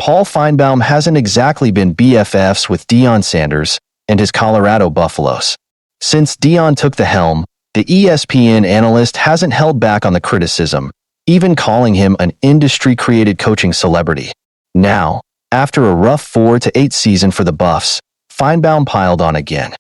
Paul Finebaum hasn't exactly been BFFs with Deion Sanders and his Colorado Buffaloes. Since Deion took the helm, the ESPN analyst hasn't held back on the criticism, even calling him an industry-created coaching celebrity. Now, after a rough 4-8 season for the Buffs, Finebaum piled on again.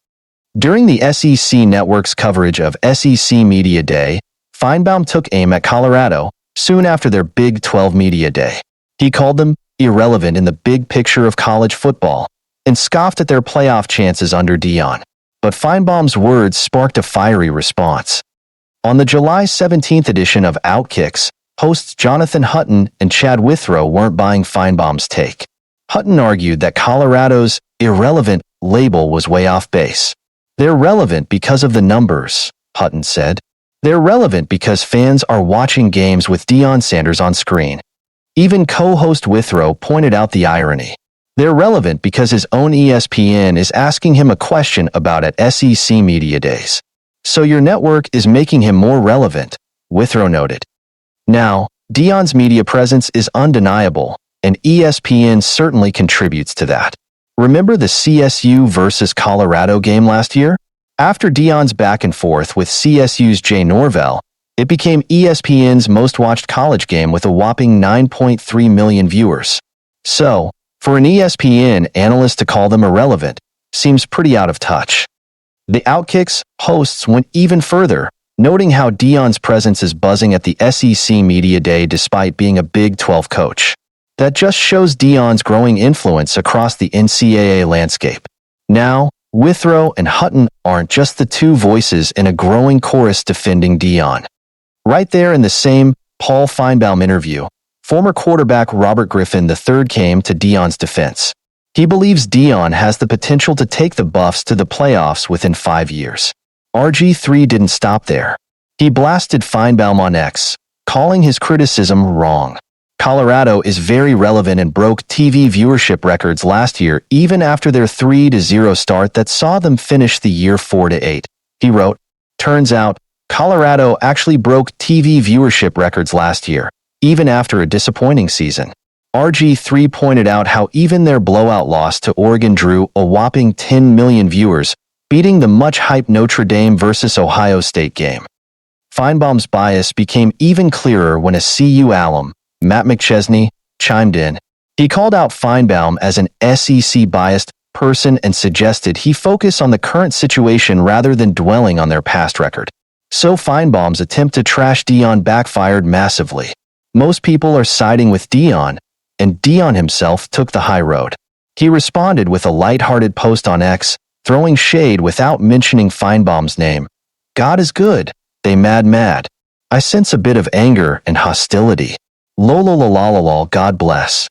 During the SEC Network's coverage of SEC Media Day, Finebaum took aim at Colorado soon after their Big 12 Media Day. He called them irrelevant in the big picture of college football and scoffed at their playoff chances under Deion. But Finebaum's words sparked a fiery response. On the July 17th edition of Outkicks, hosts Jonathan Hutton and Chad Withrow weren't buying Finebaum's take. Hutton argued that Colorado's irrelevant label was way off base. They're relevant because of the numbers, Hutton said. They're relevant because fans are watching games with Deion Sanders on screen. Even co-host Withrow pointed out the irony. They're relevant because his own ESPN is asking him a question about at SEC Media Days. So your network is making him more relevant, Withrow noted. Now, Deion's media presence is undeniable, and ESPN certainly contributes to that. Remember the CSU versus Colorado game last year? After Deion's back and forth with CSU's Jay Norvell, it became ESPN's most-watched college game with a whopping 9.3 million viewers. So, for an ESPN analyst to call them irrelevant seems pretty out of touch. The Outkicks hosts went even further, noting how Deion's presence is buzzing at the SEC Media Day despite being a Big 12 coach. That just shows Deion's growing influence across the NCAA landscape. Now, Withrow and Hutton aren't just the two voices in a growing chorus defending Deion. Right there in the same Paul Finebaum interview, former quarterback Robert Griffin III came to Deion's defense. He believes Deion has the potential to take the Buffs to the playoffs within 5 years. RG3 didn't stop there. He blasted Finebaum on X, calling his criticism wrong. Colorado is very relevant and broke TV viewership records last year even after their 3-0 start that saw them finish the year 4-8. He wrote, "Turns out, Colorado actually broke TV viewership records last year, even after a disappointing season." RG3 pointed out how even their blowout loss to Oregon drew a whopping 10 million viewers, beating the much-hyped Notre Dame versus Ohio State game. Finebaum's bias became even clearer when a CU alum, Matt McChesney, chimed in. He called out Finebaum as an SEC-biased person and suggested he focus on the current situation rather than dwelling on their past record. So Finebaum's attempt to trash Deion backfired massively. Most people are siding with Deion, and Deion himself took the high road. He responded with a lighthearted post on X, throwing shade without mentioning Finebaum's name. "God is good. They mad. I sense a bit of anger and hostility. Lololololol, God bless."